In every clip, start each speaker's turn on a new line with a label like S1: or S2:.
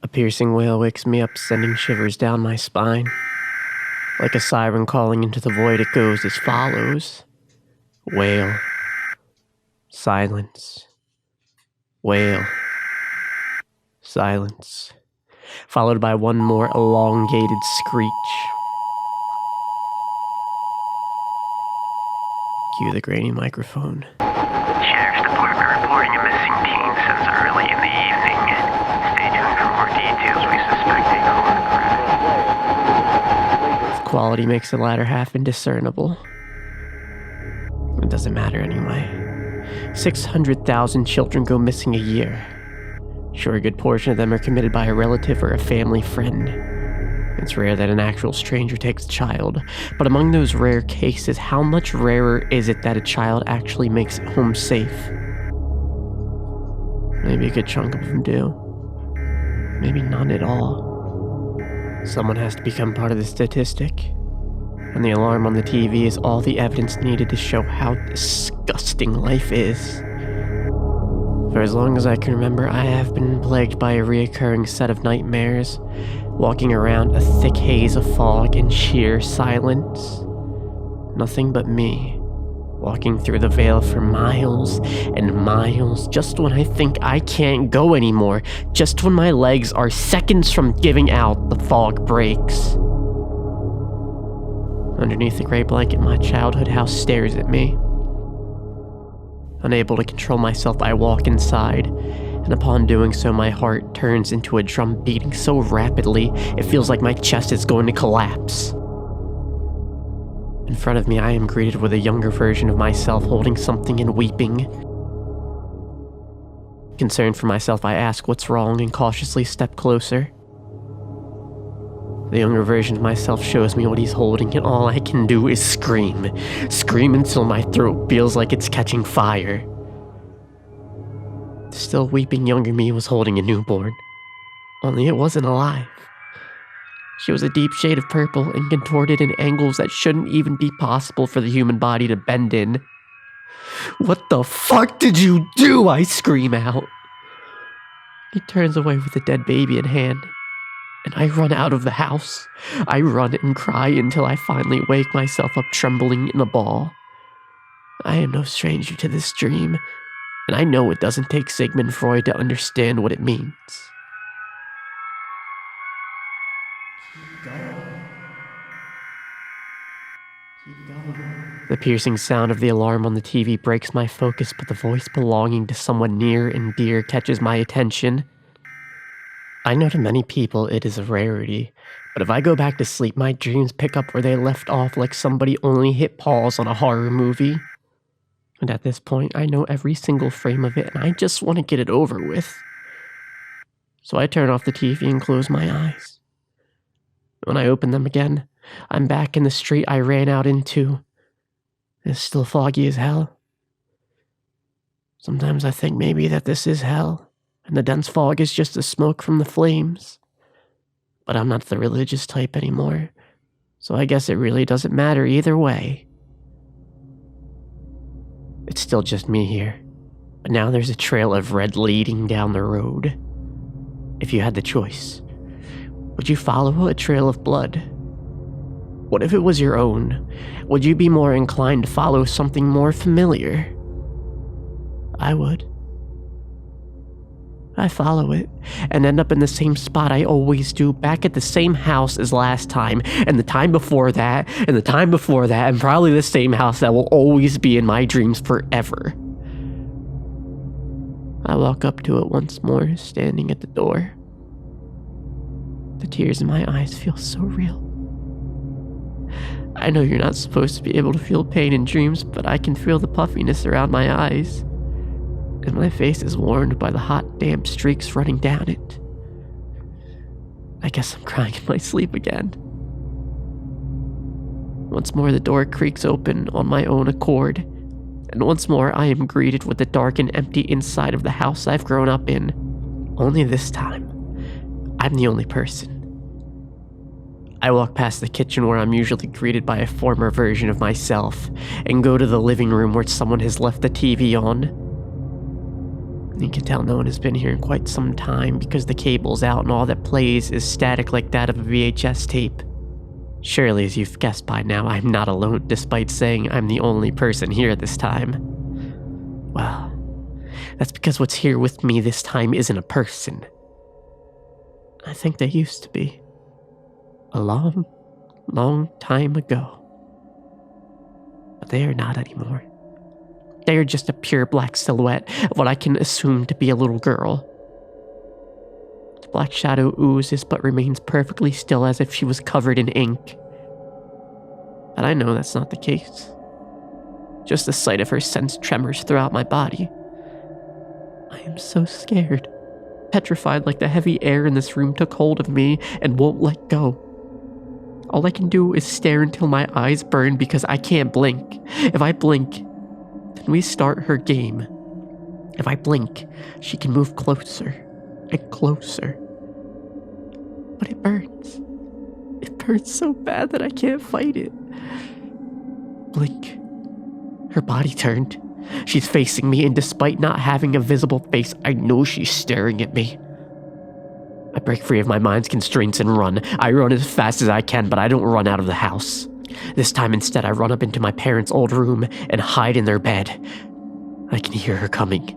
S1: A piercing wail wakes me up, sending shivers down my spine. Like a siren calling into the void, it goes as follows. Wail. Silence. Wail. Silence. Followed by one more elongated screech. Cue the grainy microphone.
S2: Sheriff's Department reporting a missing teen since early in the evening. Stay tuned for more details. We suspect a car crash.
S1: The quality makes the latter half indiscernible. It doesn't matter anyway. 600,000 children go missing a year. Sure, a good portion of them are committed by a relative or a family friend. It's rare that an actual stranger takes a child, but among those rare cases, how much rarer is it that a child actually makes it home safe? Maybe a good chunk of them do. Maybe none at all. Someone has to become part of the statistic. And the alarm on the TV is all the evidence needed to show how disgusting life is. For as long as I can remember, I have been plagued by a reoccurring set of nightmares, walking around a thick haze of fog in sheer silence. Nothing but me, walking through the veil for miles and miles, just when I think I can't go anymore, just when my legs are seconds from giving out, the fog breaks. Underneath the gray blanket, my childhood house stares at me. Unable to control myself, I walk inside, and upon doing so, my heart turns into a drum beating so rapidly, it feels like my chest is going to collapse. In front of me, I am greeted with a younger version of myself holding something and weeping. Concerned for myself, I ask what's wrong and cautiously step closer. The younger version of myself shows me what he's holding, and all I can do is scream. Scream until my throat feels like it's catching fire. The still weeping younger me was holding a newborn. Only it wasn't alive. She was a deep shade of purple and contorted in angles that shouldn't even be possible for the human body to bend in. "What the fuck did you do?" I scream out. He turns away with the dead baby in hand. And I run out of the house. I run and cry until I finally wake myself up trembling in a ball. I am no stranger to this dream, and I know it doesn't take Sigmund Freud to understand what it means. Keep going. The piercing sound of the alarm on the TV breaks my focus, but the voice belonging to someone near and dear catches my attention. I know to many people it is a rarity, but if I go back to sleep, my dreams pick up where they left off like somebody only hit pause on a horror movie. And at this point, I know every single frame of it, and I just want to get it over with. So I turn off the TV and close my eyes. When I open them again, I'm back in the street I ran out into. It's still foggy as hell. Sometimes I think maybe that this is hell, and the dense fog is just the smoke from the flames. But I'm not the religious type anymore, so I guess it really doesn't matter either way. It's still just me here, but now there's a trail of red leading down the road. If you had the choice, would you follow a trail of blood? What if it was your own? Would you be more inclined to follow something more familiar? I would. I follow it, and end up in the same spot I always do, back at the same house as last time, and the time before that, and the time before that, and probably the same house that will always be in my dreams forever. I walk up to it once more, standing at the door. The tears in my eyes feel so real. I know you're not supposed to be able to feel pain in dreams, but I can feel the puffiness around my eyes. And my face is warmed by the hot, damp streaks running down it. I guess I'm crying in my sleep again. Once more, the door creaks open on my own accord, and once more I am greeted with the dark and empty inside of the house I've grown up in. Only this time, I'm the only person. I walk past the kitchen where I'm usually greeted by a former version of myself, and go to the living room where someone has left the TV on. You can tell no one has been here in quite some time because the cable's out and all that plays is static like that of a VHS tape. Surely, as you've guessed by now, I'm not alone despite saying I'm the only person here this time. Well, that's because what's here with me this time isn't a person. I think they used to be. A long, long time ago. But they are not anymore. They are just a pure black silhouette of what I can assume to be a little girl. The black shadow oozes but remains perfectly still as if she was covered in ink. But I know that's not the case. Just the sight of her sends tremors throughout my body. I am so scared, petrified like the heavy air in this room took hold of me and won't let go. All I can do is stare until my eyes burn because I can't blink. If I blink, then we start her game. If I blink, she can move closer and closer. But it burns. It burns so bad that I can't fight it. Blink. Her body turned. She's facing me, and despite not having a visible face, I know she's staring at me. I break free of my mind's constraints and run. I run as fast as I can, but I don't run out of the house. This time instead, I run up into my parents' old room and hide in their bed. I can hear her coming.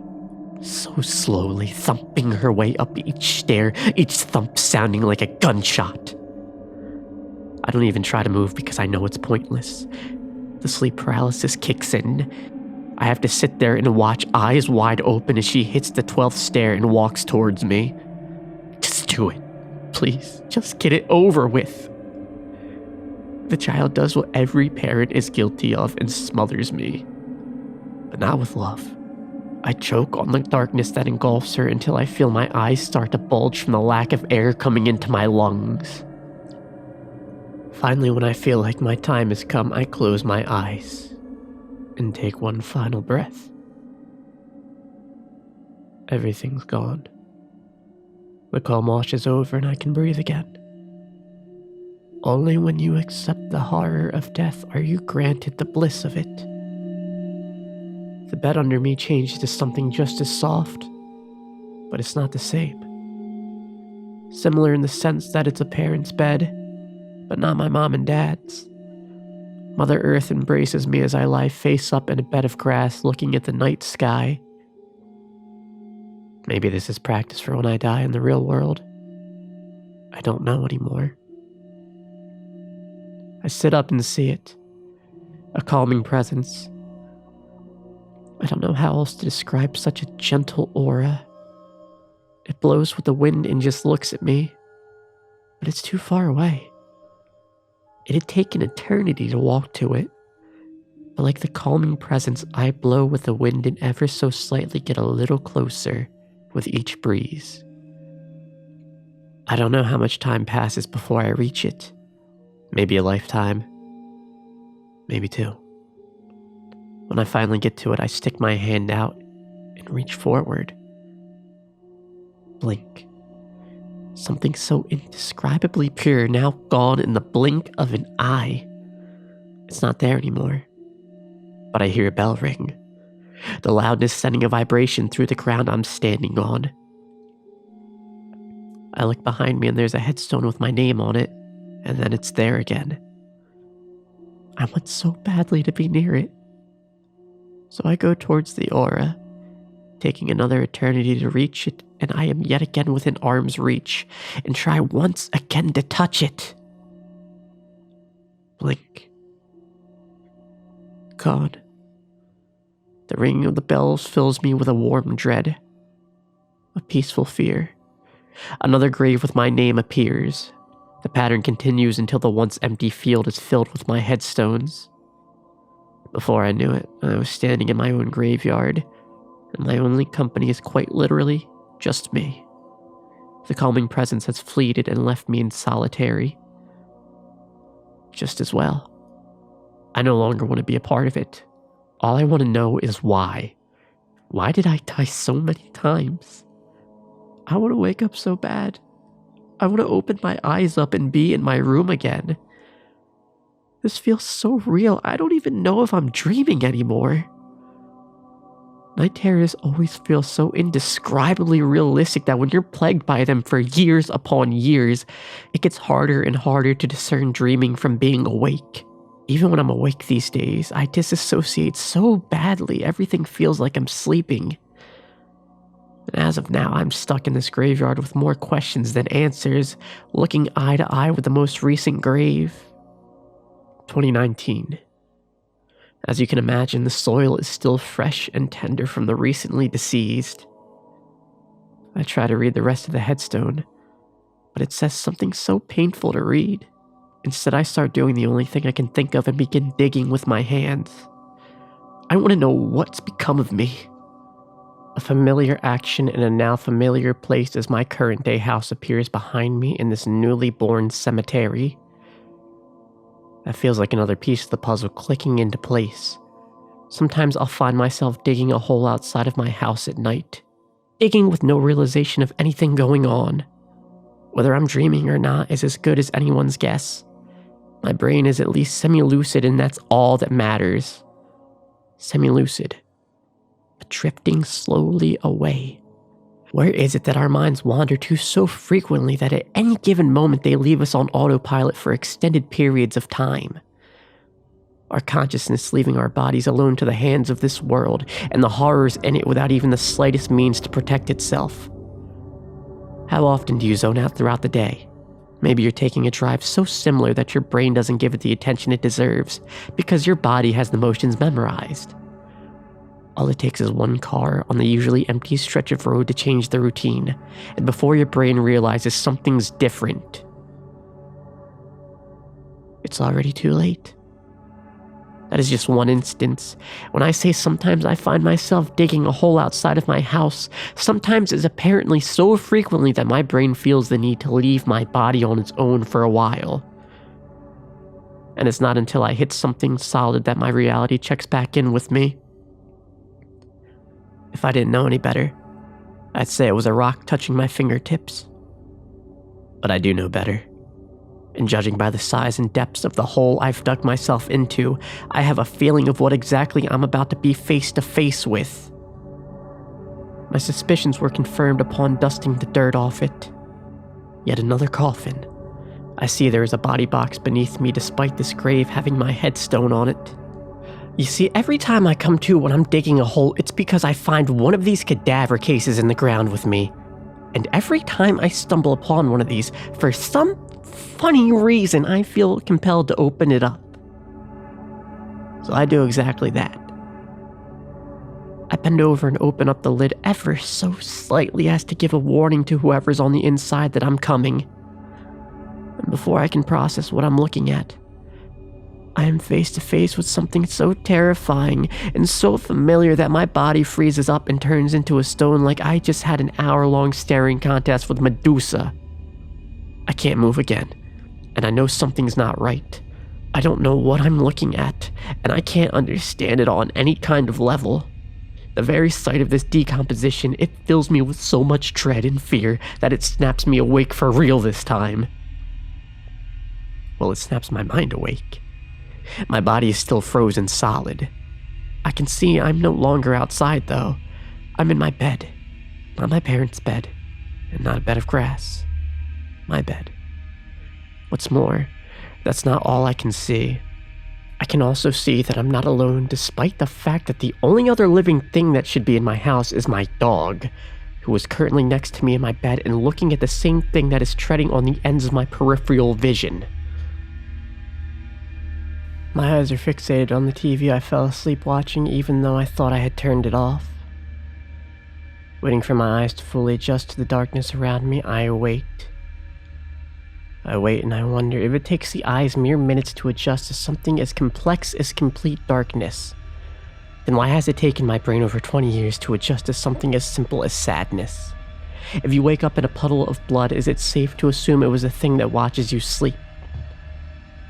S1: So slowly, thumping her way up each stair, each thump sounding like a gunshot. I don't even try to move because I know it's pointless. The sleep paralysis kicks in. I have to sit there and watch, eyes wide open, as she hits the 12th stair and walks towards me. Just do it. Please, just get it over with. The child does what every parent is guilty of and smothers me. But not with love. I choke on the darkness that engulfs her until I feel my eyes start to bulge from the lack of air coming into my lungs. Finally, when I feel like my time has come, I close my eyes and take one final breath. Everything's gone. The calm washes over and I can breathe again. Only when you accept the horror of death are you granted the bliss of it. The bed under me changes to something just as soft, but it's not the same. Similar in the sense that it's a parent's bed, but not my mom and dad's. Mother Earth embraces me as I lie face up in a bed of grass looking at the night sky. Maybe this is practice for when I die in the real world. I don't know anymore. I sit up and see it. A calming presence. I don't know how else to describe such a gentle aura. It blows with the wind and just looks at me, but it's too far away. It'd take an eternity to walk to it, but like the calming presence, I blow with the wind and ever so slightly get a little closer with each breeze. I don't know how much time passes before I reach it. Maybe a lifetime. Maybe two. When I finally get to it, I stick my hand out and reach forward. Blink. Something so indescribably pure now gone in the blink of an eye. It's not there anymore. But I hear a bell ring. The loudness sending a vibration through the ground I'm standing on. I look behind me and there's a headstone with my name on it, and then it's there again. I want so badly to be near it. So I go towards the aura, taking another eternity to reach it, and I am yet again within arm's reach, and try once again to touch it. Blink. Gone. The ringing of the bells fills me with a warm dread, a peaceful fear. Another grave with my name appears. The pattern continues until the once empty field is filled with my headstones. Before I knew it, I was standing in my own graveyard, and my only company is quite literally just me. The calming presence has fleeted and left me in solitary. Just as well. I no longer want to be a part of it. All I want to know is why. Why did I die so many times? I want to wake up so bad. I want to open my eyes up and be in my room again. This feels so real, I don't even know if I'm dreaming anymore. Night terrors always feel so indescribably realistic that when you're plagued by them for years upon years, it gets harder and harder to discern dreaming from being awake. Even when I'm awake these days, I disassociate so badly, everything feels like I'm sleeping. And as of now, I'm stuck in this graveyard with more questions than answers, looking eye to eye with the most recent grave. 2019. As you can imagine, the soil is still fresh and tender from the recently deceased. I try to read the rest of the headstone, but it says something so painful to read. Instead, I start doing the only thing I can think of and begin digging with my hands. I want to know what's become of me. A familiar action in a now familiar place as my current day house appears behind me in this newly born cemetery. That feels like another piece of the puzzle clicking into place. Sometimes I'll find myself digging a hole outside of my house at night, digging with no realization of anything going on. Whether I'm dreaming or not is as good as anyone's guess. My brain is at least semi-lucid, and that's all that matters. Semi-lucid, but drifting slowly away. Where is it that our minds wander to so frequently that at any given moment they leave us on autopilot for extended periods of time? Our consciousness leaving our bodies alone to the hands of this world and the horrors in it without even the slightest means to protect itself. How often do you zone out throughout the day? Maybe you're taking a drive so similar that your brain doesn't give it the attention it deserves because your body has the motions memorized. All it takes is one car on the usually empty stretch of road to change the routine, and before your brain realizes something's different, it's already too late. That is just one instance. When I say sometimes I find myself digging a hole outside of my house, sometimes it's apparently so frequently that my brain feels the need to leave my body on its own for a while. And it's not until I hit something solid that my reality checks back in with me. If I didn't know any better, I'd say it was a rock touching my fingertips. But I do know better. And judging by the size and depths of the hole I've dug myself into, I have a feeling of what exactly I'm about to be face to face with. My suspicions were confirmed upon dusting the dirt off it. Yet another coffin. I see there is a body box beneath me despite this grave having my headstone on it. You see, every time I come to when I'm digging a hole, it's because I find one of these cadaver cases in the ground with me. And every time I stumble upon one of these, for some funny reason, I feel compelled to open it up. So I do exactly that. I bend over and open up the lid ever so slightly as to give a warning to whoever's on the inside that I'm coming. And before I can process what I'm looking at, I am face to face with something so terrifying and so familiar that my body freezes up and turns into a stone like I just had an hour-long staring contest with Medusa. I can't move again, and I know something's not right. I don't know what I'm looking at, and I can't understand it on any kind of level. The very sight of this decomposition, it fills me with so much dread and fear that it snaps me awake for real this time. Well, it snaps my mind awake. My body is still frozen solid. I can see I'm no longer outside, though. I'm in my bed. Not my parents' bed, and not a bed of grass. My bed. What's more, that's not all I can see. I can also see that I'm not alone, despite the fact that the only other living thing that should be in my house is my dog, who is currently next to me in my bed and looking at the same thing that is treading on the ends of my peripheral vision. My eyes are fixated on the TV I fell asleep watching, even though I thought I had turned it off. Waiting for my eyes to fully adjust to the darkness around me, I wait. I wait and I wonder if it takes the eyes mere minutes to adjust to something as complex as complete darkness, then why has it taken my brain over 20 years to adjust to something as simple as sadness? If you wake up in a puddle of blood, is it safe to assume it was a thing that watches you sleep?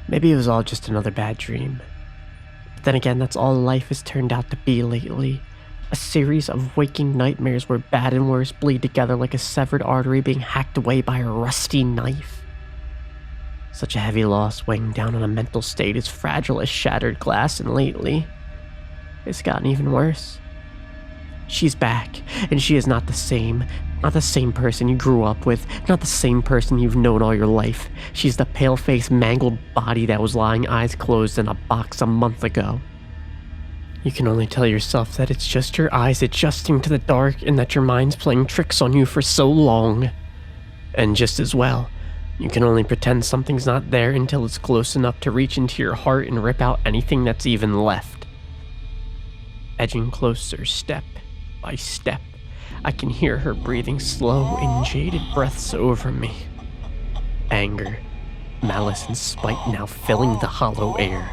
S1: Maybe it was all just another bad dream. But then again, that's all life has turned out to be lately. A series of waking nightmares where bad and worse bleed together like a severed artery being hacked away by a rusty knife. Such a heavy loss weighing down on a mental state as fragile as shattered glass, and lately, it's gotten even worse. She's back, and she is not the same. Not the same person you grew up with, not the same person you've known all your life. She's the pale-faced, mangled body that was lying eyes closed in a box a month ago. You can only tell yourself that it's just your eyes adjusting to the dark and that your mind's playing tricks on you for so long. And just as well, you can only pretend something's not there until it's close enough to reach into your heart and rip out anything that's even left. Edging closer, step by step, I can hear her breathing slow and jaded breaths over me. Anger, malice, and spite now filling the hollow air.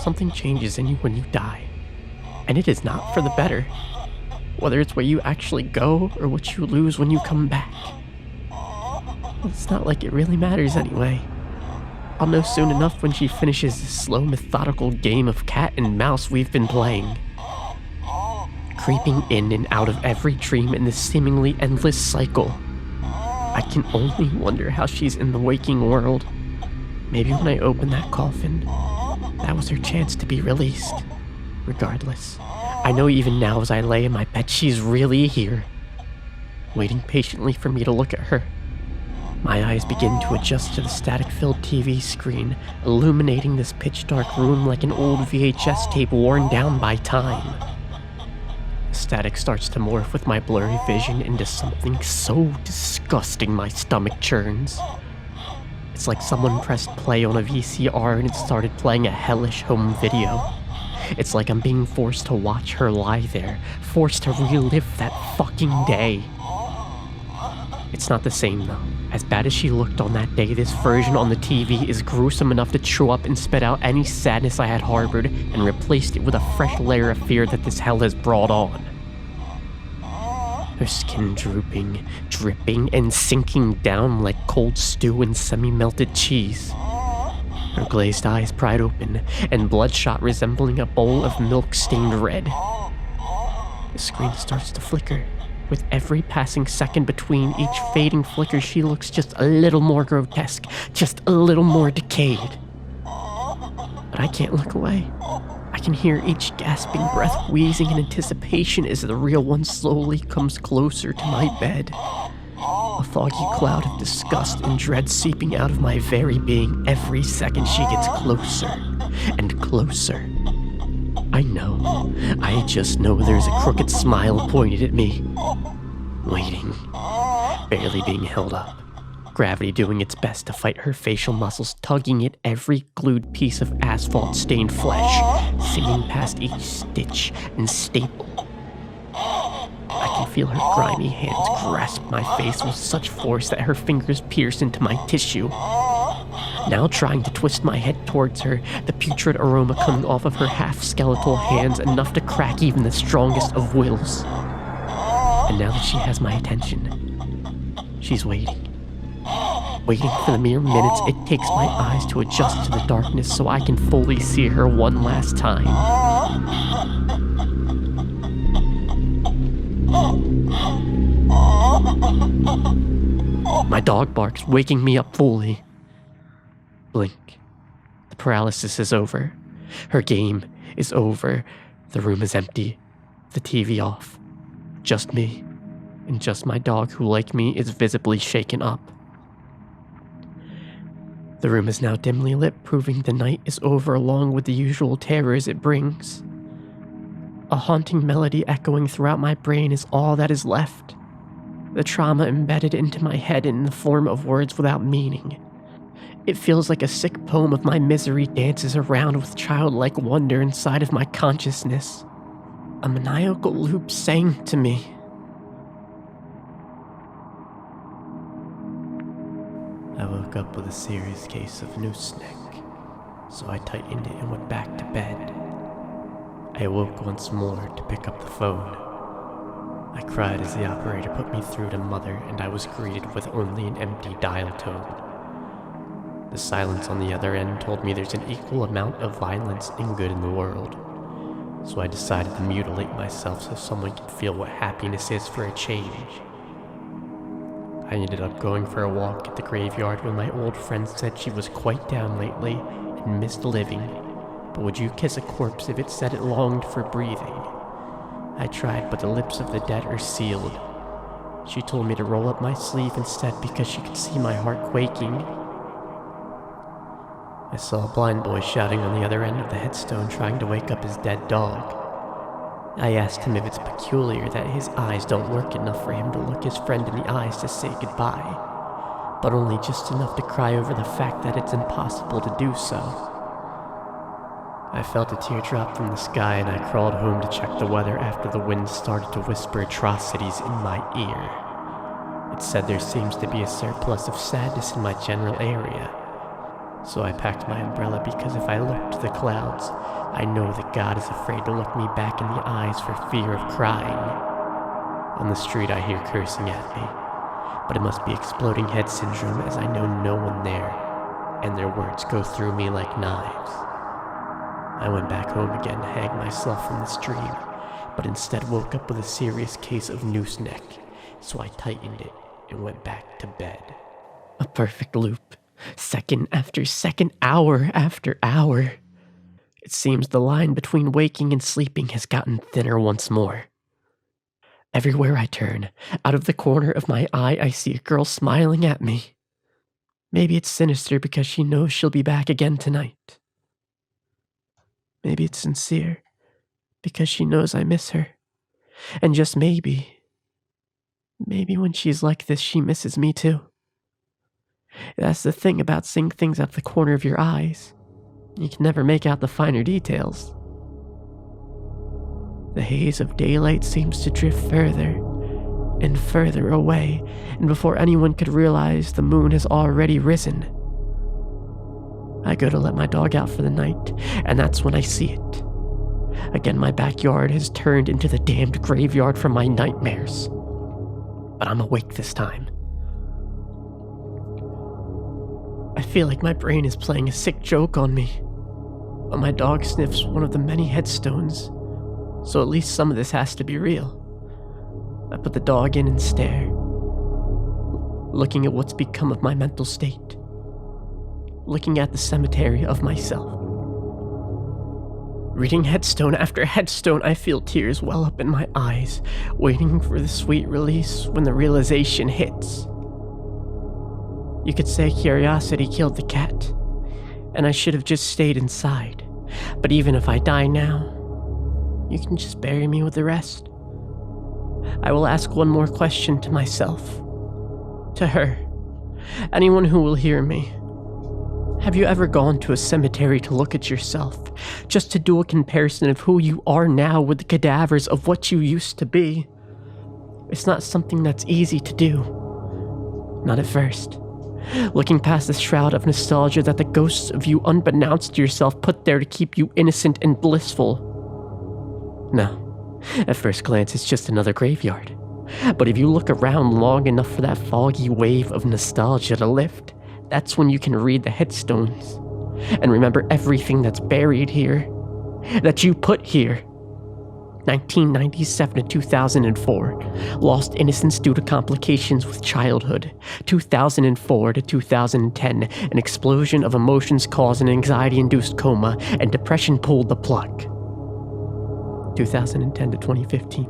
S1: Something changes in you when you die, and it is not for the better. Whether it's where you actually go or what you lose when you come back. It's not like it really matters anyway. I'll know soon enough when she finishes this slow, methodical game of cat and mouse we've been playing. Creeping in and out of every dream in this seemingly endless cycle. I can only wonder how she's in the waking world. Maybe when I open that coffin, that was her chance to be released. Regardless, I know even now as I lay in my bed she's really here, waiting patiently for me to look at her. My eyes begin to adjust to the static-filled TV screen, illuminating this pitch-dark room like an old VHS tape worn down by time. The static starts to morph with my blurry vision into something so disgusting my stomach churns. It's like someone pressed play on a VCR and it started playing a hellish home video. It's like I'm being forced to watch her lie there, forced to relive that fucking day. It's not the same though. As bad as she looked on that day, this version on the TV is gruesome enough to chew up and spit out any sadness I had harbored and replaced it with a fresh layer of fear that this hell has brought on. Her skin drooping, dripping, and sinking down like cold stew and semi-melted cheese. Her glazed eyes pried open and bloodshot resembling a bowl of milk stained red. The screen starts to flicker. With every passing second between each fading flicker, she looks just a little more grotesque, just a little more decayed. But I can't look away. I can hear each gasping breath wheezing in anticipation as the real one slowly comes closer to my bed. A foggy cloud of disgust and dread seeping out of my very being every second she gets closer and closer. I just know there's a crooked smile pointed at me. Waiting, barely being held up. Gravity doing its best to fight her facial muscles, tugging at every glued piece of asphalt-stained flesh, singing past each stitch and staple. I can feel her grimy hands grasp my face with such force that her fingers pierce into my tissue. Now trying to twist my head towards her, the putrid aroma coming off of her half-skeletal hands enough to crack even the strongest of wills. And now that she has my attention, she's waiting. Waiting for the mere minutes it takes my eyes to adjust to the darkness so I can fully see her one last time. My dog barks, waking me up fully. Blink. The paralysis is over. Her game is over. The room is empty. The TV off. Just me. And just my dog who, like me, is visibly shaken up. The room is now dimly lit, proving the night is over along with the usual terrors it brings. A haunting melody echoing throughout my brain is all that is left. The trauma embedded into my head in the form of words without meaning. It feels like a sick poem of my misery dances around with childlike wonder inside of my consciousness. A maniacal loop sang to me. I woke up with a serious case of noose neck, so I tightened it and went back to bed. I awoke once more to pick up the phone. I cried as the operator put me through to Mother, and I was greeted with only an empty dial tone. The silence on the other end told me there's an equal amount of violence and good in the world. So I decided to mutilate myself so someone could feel what happiness is for a change. I ended up going for a walk at the graveyard when my old friend said she was quite down lately and missed living, but would you kiss a corpse if it said it longed for breathing? I tried, but the lips of the dead are sealed. She told me to roll up my sleeve instead because she could see my heart quaking. I saw a blind boy shouting on the other end of the headstone, trying to wake up his dead dog. I asked him if it's peculiar that his eyes don't work enough for him to look his friend in the eyes to say goodbye, but only just enough to cry over the fact that it's impossible to do so. I felt a teardrop from the sky and I crawled home to check the weather after the wind started to whisper atrocities in my ear. It said there seems to be a surplus of sadness in my general area. So I packed my umbrella because if I look to the clouds, I know that God is afraid to look me back in the eyes for fear of crying. On the street I hear cursing at me, but it must be exploding head syndrome as I know no one there, and their words go through me like knives. I went back home again to hang myself from the stream, but instead woke up with a serious case of noose neck, so I tightened it and went back to bed. A perfect loop. Second after second, hour after hour. It seems the line between waking and sleeping has gotten thinner once more. Everywhere I turn, out of the corner of my eye, I see a girl smiling at me. Maybe it's sinister because she knows she'll be back again tonight. Maybe it's sincere because she knows I miss her. And just maybe when she's like this, she misses me too. That's the thing about seeing things out the corner of your eyes. You can never make out the finer details. The haze of daylight seems to drift further and further away, and before anyone could realize, the moon has already risen. I go to let my dog out for the night, and that's when I see it. Again, my backyard has turned into the damned graveyard from my nightmares. But I'm awake this time. I feel like my brain is playing a sick joke on me, but my dog sniffs one of the many headstones, so at least some of this has to be real. I put the dog in and stare, looking at what's become of my mental state, looking at the cemetery of myself. Reading headstone after headstone, I feel tears well up in my eyes, waiting for the sweet release when the realization hits. You could say curiosity killed the cat, and I should have just stayed inside. But even if I die now, you can just bury me with the rest. I will ask one more question to myself, to her, anyone who will hear me. Have you ever gone to a cemetery to look at yourself, just to do a comparison of who you are now with the cadavers of what you used to be? It's not something that's easy to do. Not at first. Looking past the shroud of nostalgia that the ghosts of you unbeknownst to yourself put there to keep you innocent and blissful. No, at first glance it's just another graveyard. But if you look around long enough for that foggy wave of nostalgia to lift, that's when you can read the headstones and remember everything that's buried here, that you put here. 1997 to 2004, lost innocence due to complications with childhood. 2004 to 2010, an explosion of emotions caused an anxiety-induced coma, and depression pulled the plug. 2010 to 2015.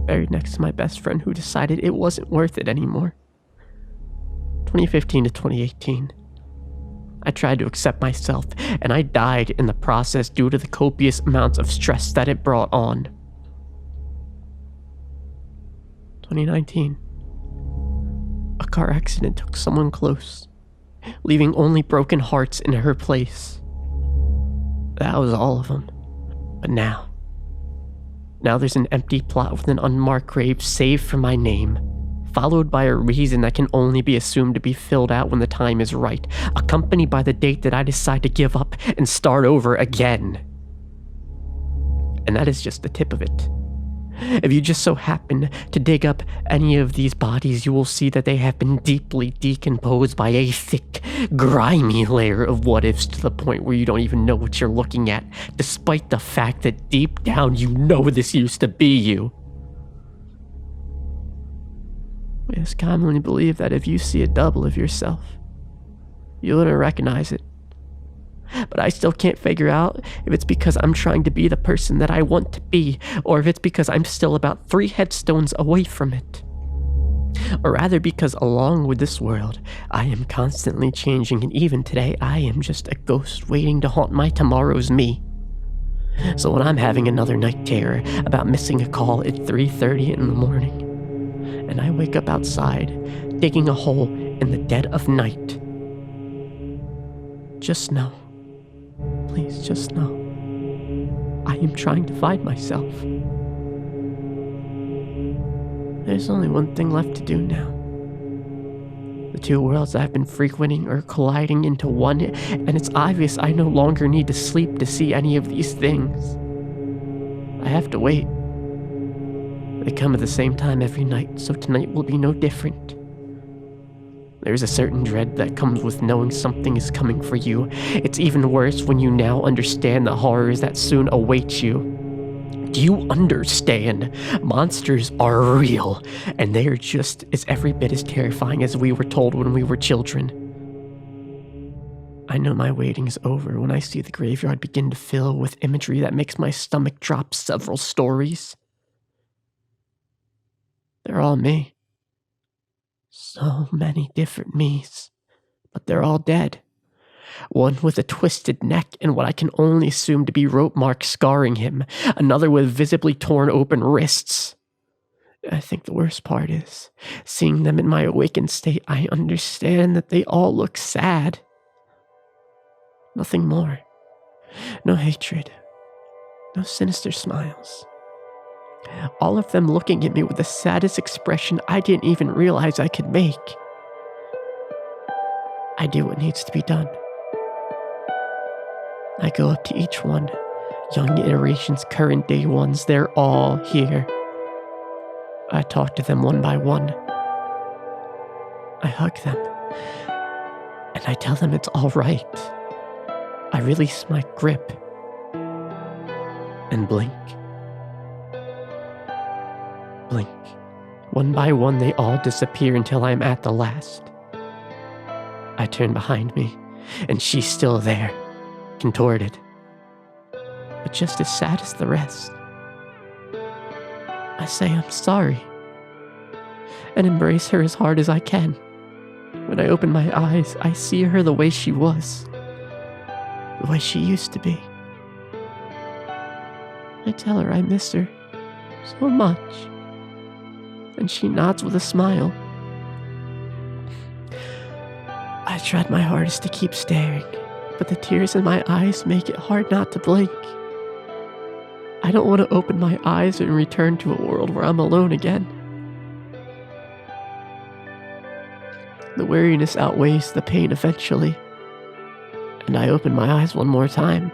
S1: Buried next to my best friend who decided it wasn't worth it anymore. 2015 to 2018. I tried to accept myself, and I died in the process due to the copious amounts of stress that it brought on. 2019. A car accident took someone close, leaving only broken hearts in her place. That was all of them. But now there's an empty plot with an unmarked grave saved for my name, followed by a reason that can only be assumed to be filled out when the time is right, accompanied by the date that I decide to give up and start over again. And that is just the tip of it. If you just so happen to dig up any of these bodies, you will see that they have been deeply decomposed by a thick, grimy layer of what-ifs to the point where you don't even know what you're looking at, despite the fact that deep down you know this used to be you. It is commonly believed that if you see a double of yourself, you wouldn't recognize it. But I still can't figure out if it's because I'm trying to be the person that I want to be, or if it's because I'm still about 3 headstones away from it. Or rather because along with this world, I am constantly changing, and even today I am just a ghost waiting to haunt my tomorrow's me. So when I'm having another night terror about missing a call at 3:30 in the morning, and I wake up outside, digging a hole in the dead of night, just know, please just know, I am trying to find myself. There's only one thing left to do now. The 2 worlds I've been frequenting are colliding into one, and it's obvious I no longer need to sleep to see any of these things. I have to wait. They come at the same time every night, so tonight will be no different. There's a certain dread that comes with knowing something is coming for you. It's even worse when you now understand the horrors that soon await you. Do you understand? Monsters are real, and they are just every bit as terrifying as we were told when we were children. I know my waiting is over when I see the graveyard begin to fill with imagery that makes my stomach drop several stories. They're all me. So many different me's, but they're all dead. One with a twisted neck and what I can only assume to be rope marks scarring him. Another with visibly torn open wrists. I think the worst part is, seeing them in my awakened state, I understand that they all look sad. Nothing more. No hatred. No sinister smiles. All of them looking at me with the saddest expression I didn't even realize I could make. I do what needs to be done. I go up to each one, young iterations, current day ones, they're all here. I talk to them one by one. I hug them, and I tell them it's all right. I release my grip and blink. Blink. One by one, they all disappear until I'm at the last. I turn behind me, and she's still there, contorted, but just as sad as the rest. I say I'm sorry, and embrace her as hard as I can. When I open my eyes, I see her the way she was, the way she used to be. I tell her I miss her so much, and she nods with a smile. I tried my hardest to keep staring, but the tears in my eyes make it hard not to blink. I don't want to open my eyes and return to a world where I'm alone again. The weariness outweighs the pain eventually, and I open my eyes one more time.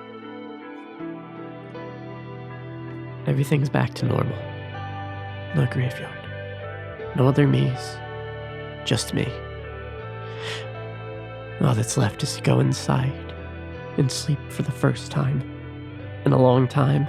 S1: Everything's back to normal. No graveyard. No other me's. Just me. All that's left is to go inside and sleep for the first time in a long time.